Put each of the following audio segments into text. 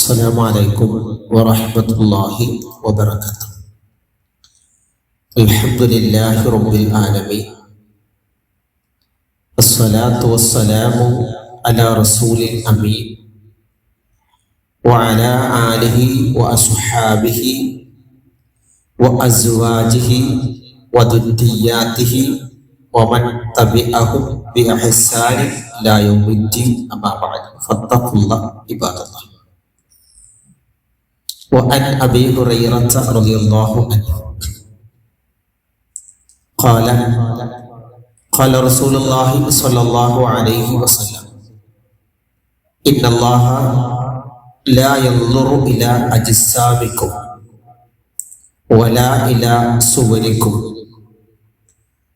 السلام عليكم ورحمة الله وبركاته. الحمد لله رب العالمين، الصلاة والسلام على رسول الأمين وعلى آله وأصحابه وأزواجه وذرياته ومن تبعهم بإحسان إلى يوم الدين. أما بعد فاتقوا الله عباد الله. وعن أبي هريرة رضي الله عنه قال رسول الله صلى الله عليه وسلم: إن الله لا ينظر إلى أجسامكم ولا إلى صوركم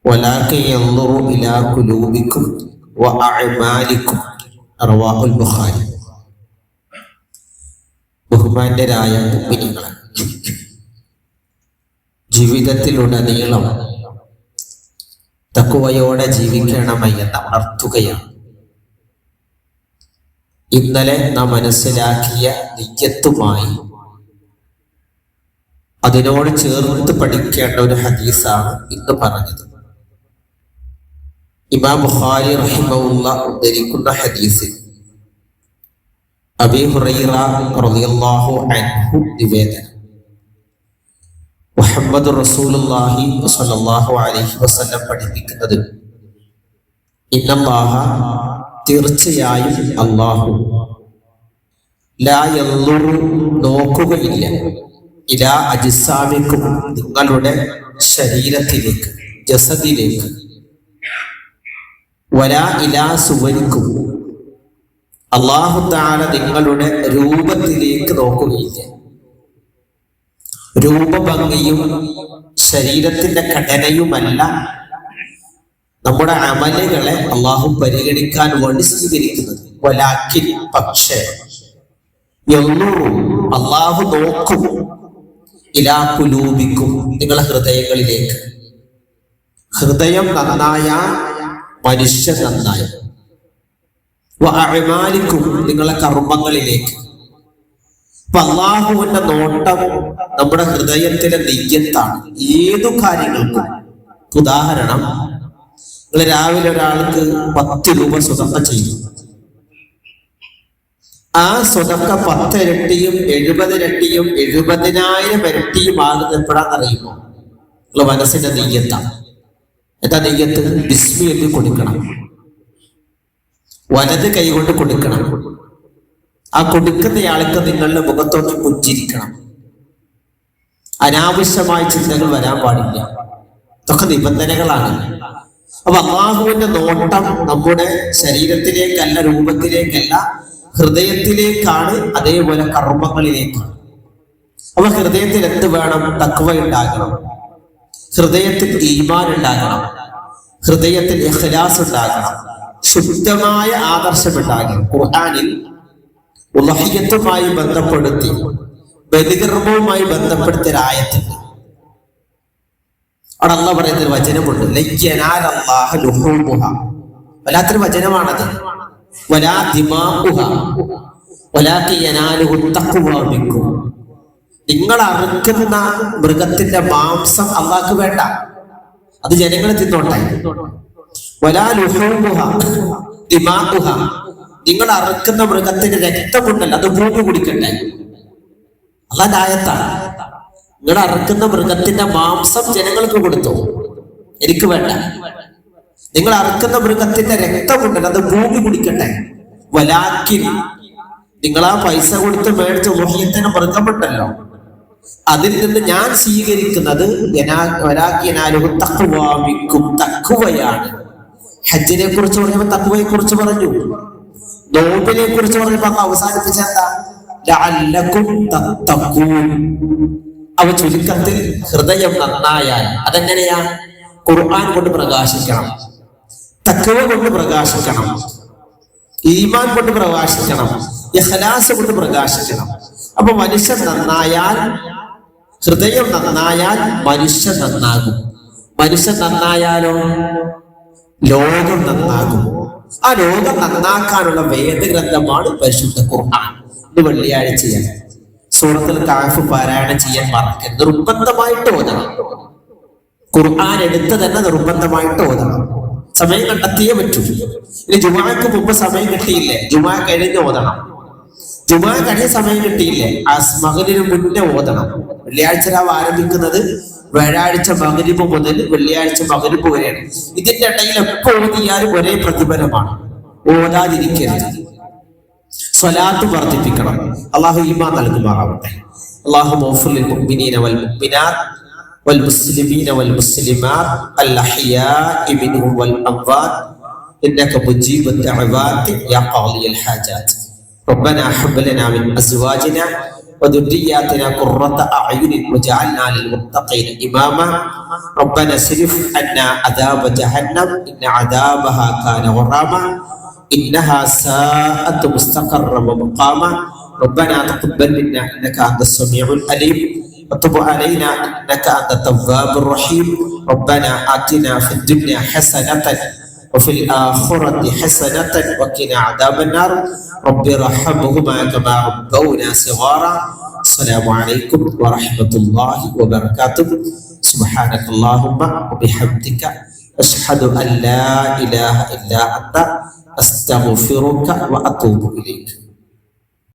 ولكن ينظر إلى قلوبكم وأعمالكم. رواه البخاري. ബഹുമാന്യരായ മുഅ്മിനീങ്ങളെ, ജീവിതത്തിലുടനീളം തഖ്വയോടെ ജീവിക്കണമെന്ന് ഉണർത്തുകയാണ്. ഇന്നലെ നാം മനസ്സിലാക്കിയ നിയ്യത്തുമായി അതിനോട് ചേർത്ത് പഠിക്കേണ്ട ഒരു ഹദീസാണ് ഇന്ന് പറഞ്ഞത്. ഇമാം ബുഖാരി റഹിമഹുല്ലാഹ് ഉദ്ധരിക്കുന്ന ഹദീസിൽ അബീ ഹുറൈറ റളിയല്ലാഹു അൻഹു നിവേദനം, മുഹമ്മദ് റസൂലുള്ളാഹി സ്വല്ലല്ലാഹു അലൈഹി വസല്ലം പഠിപ്പിക്കുന്നത്: ഇന്നല്ലാഹ, തീർച്ചയായും അല്ലാഹു, ലാ യൻദുറു, നോക്കുകയില്ല, ഇലാ അജ്സാമിക്കും, നിങ്ങളുടെ ശരീരത്തിലേക്ക്, ജസദിലേക്ക്, വലാ ഇലാ സുവരിക്കും, അല്ലാഹു തആല നിങ്ങളുടെ രൂപത്തിലേക്ക് നോക്കുകയില്ല. രൂപഭംഗിയും ശരീരത്തിന്റെ ഘടനയുമല്ല നമ്മുടെ അമലുകളെ അല്ലാഹു പരിഗണിക്കാൻ വേണ്ടി സ്വീകരിക്കുന്നത്. വലാകിൻ, പക്ഷേ, യൻദുറു, അല്ലാഹു നോക്കും, ഇലാ ഖുലൂബിക്കും, നിങ്ങളുടെ ഹൃദയങ്ങളിലേക്ക്. ഹൃദയം നന്നായാൽ മനുഷ്യൻ നന്നായി. വഅഅമാലിക്കും, നിങ്ങളുടെ കർമ്മങ്ങളിലേക്ക്. അപ്പൊ അല്ലാഹുവിന്റെ നോട്ടം നമ്മുടെ ഹൃദയത്തിലെ നിയ്യത്താണ് ഏതു കാര്യങ്ങൾക്കും. ഉദാഹരണം, നിങ്ങൾ രാവിലെ ഒരാൾക്ക് 10 രൂപ സ്വതക്ക ചെയ്തു. ആ സ്വതക്ക 10 ഇരട്ടിയും 70 ഇരട്ടിയും 70,000 ഇരട്ടിയും ആകുന്നത് എപ്പോഴാണെന്നറിയുമോ? നിങ്ങളുടെ മനസ്സിന്റെ നിയ്യത്താണ്. എന്താ നിയ്യത്ത്? ബിസ്മി എഴുതി കൊടുക്കണം, വലത് കൈകൊണ്ട് കൊടുക്കണം. ആ കൊടുക്കുന്നയാൾക്ക് നിങ്ങളുടെ മുഖത്തോട്ട് പുഞ്ചിരിക്കണം. അനാവശ്യമായ ചിന്തകൾ വരാൻ പാടില്ല. ഇതൊക്കെ നിബന്ധനകളാണ്. അപ്പൊ അല്ലാഹുവിന്റെ നോട്ടം നമ്മുടെ ശരീരത്തിലേക്കല്ല, രൂപത്തിലേക്കല്ല, ഹൃദയത്തിലേക്കാണ്, അതേപോലെ കർമ്മങ്ങളിലേക്കാണ്. അപ്പൊ ഹൃദയത്തിൽ എന്ത് വേണം? തഖ്വ ഉണ്ടാകണം, ഹൃദയത്തിൽ ഈമാൻ ഉണ്ടാകണം, ഹൃദയത്തിൽ ഇഖ്ലാസ് ഉണ്ടാകണം, ശുദ്ധമായ ആദർശം ഉണ്ടാകണം. ഖുർആനിൽ ഉളഹിയത്തുമായി ബന്ധപ്പെടുത്തി, ബലികർമ്മവുമായി ബന്ധപ്പെടുത്തിയ ആയത്തുണ്ട്. അവിടെ അല്ലാഹു പറയുന്ന ഒരു വചനമുണ്ട്, ലയ്യനാലല്ലാഹ ലുഹൂമുഹ. വല്ലാത്തൊരു വചനമാണത്. വലാ ദിമാഉഹ വലാകി യനാലുഹു തഖ്വ മിൻകും. നിങ്ങൾ അറുക്കുന്ന മൃഗത്തിന്റെ മാംസം അല്ലാഹുക്ക് വേണ്ട, അത് ജനങ്ങൾ തിന്നോട്ടെ. വലാ ലുഹൂമുഹ ദിമാഉഹ, നിങ്ങൾ അറുക്കുന്ന മൃഗത്തിന്റെ രക്തമുണ്ടല്ലോ, അത് ഭൂമി കുടിക്കട്ടെ. അല്ലാഹുവിന്റെ ആയത്താണ്. നിങ്ങൾ അറുക്കുന്ന മൃഗത്തിന്റെ മാംസം ജനങ്ങൾക്ക് കൊടുത്തു, എനിക്ക് വേണ്ട. നിങ്ങൾ അറുക്കുന്ന മൃഗത്തിന്റെ രക്തമുണ്ടല്ലോ, അത് ഭൂമി കുടിക്കട്ടെ. വലാകിൻ, നിങ്ങൾ ആ പൈസ കൊടുത്ത് മേടിച്ച ഉളഹിയത്തിന് മൃഗമുണ്ടല്ലോ, അതിൽ നിന്ന് ഞാൻ സ്വീകരിക്കുന്നത് തഖ്വയാണ്. ഹജ്ജിനെ കുറിച്ച് പറഞ്ഞപ്പോൾ തഖ്വയെ കുറിച്ച് പറഞ്ഞു, നോമ്പിനെ കുറിച്ച് പറഞ്ഞപ്പോൾ അവസാനിപ്പിച്ചെന്താ? ലഅല്ലകും തത്തഖൂൻ. അവ ചുരുക്കത്തിൽ ഹൃദയം നന്നായാൽ അതെങ്ങനെയാ? ഖുർആൻ കൊണ്ട് പ്രകാശിക്കണം, തഖ്വ കൊണ്ട് പ്രകാശിക്കണം, ഈമാൻ കൊണ്ട് പ്രകാശിക്കണം, ഇഖ്ലാസ് കൊണ്ട് പ്രകാശിക്കണം. അപ്പൊ മനുഷ്യൻ നന്നായാൽ, ഹൃദയം നന്നായാൽ മനുഷ്യൻ നന്നാകും. മനുഷ്യൻ നന്നായാലോ ലോകം നന്നാകും. ആ ലോകം നന്നാക്കാനുള്ള വേദഗ്രന്ഥമാണ് പരിശുദ്ധ ഖുർആൻ. ഇത് വെള്ളിയാഴ്ചയാണ്. സൂറത്തുൽ കഹ്ഫ് പാരായണം ചെയ്യാൻ മറക്കരുത്. നിർബന്ധമായിട്ട് ഓതണം. ഖുർആൻ എടുത്ത് തന്നെ നിർബന്ധമായിട്ട് ഓതണം. സമയം കണ്ടെത്തിയേ പറ്റൂ. ഇനി ജുമാക്ക് മുമ്പ് സമയം കിട്ടിയില്ലേ, ജുമാ കഴിഞ്ഞ് ഓതണം. ജുമാ കഴിഞ്ഞ സമയം കിട്ടിയില്ലേ, ആ മഗ്‌രിബിന് മുന്നേ ഓതണം. വെള്ളിയാഴ്ച രാവ് ആരംഭിക്കുന്നത് വ്യാഴാഴ്ച മഗ്‌രിബ് മുതൽ വെള്ളിയാഴ്ച മഗ്‌രിബ് വരെയാണ്. ഇതിന്റെ ഇടയിൽ എപ്പോൾ ഓതിയാലും ഒരേ പ്രതിഫലമാണ്. ഓതാതിരിക്കരുത്. സ്വലാത്ത് വർദ്ധിപ്പിക്കണം. അള്ളാഹു ഈമാൻ നൽകുമാറാവട്ടെ. അല്ലാഹു മഗ്ഫിർ ലിൽ മുഅ്മിനീന വൽ മുഅ്മിനാത്ത് വൽ മുസ്ലിമീന വൽ മുസ്ലിമാത്ത് അൽ അഹ്യാഇ മിൻഹും വൽ അംവാത്ത് ഇന്നക മുജീബുദ് ദഅവാതി യാ ഖാദിയൽ ഹാജാത്ത്. ربنا هب لنا من ازواجنا وذرياتنا قرة اعين واجعلنا للمتقين اماما. ربنا اصرف عنا عذاب جهنم ان عذابها كان غراما انها ساءت مستقرا ومقاما. ربنا تقبل منا انك انت السميع العليم وتب علينا انك انت التواب الرحيم. ربنا آتنا في الدنيا حسنة وفي الآخرة حسنة وقنا عذاب النار. رب ارحمهما كما ربونا صغارا. السلام عليكم ورحمة الله وبركاته. سبحانك اللهم وبحمدك أشهد أن لا إله إلا أنت أستغفرك وأتوب إليك.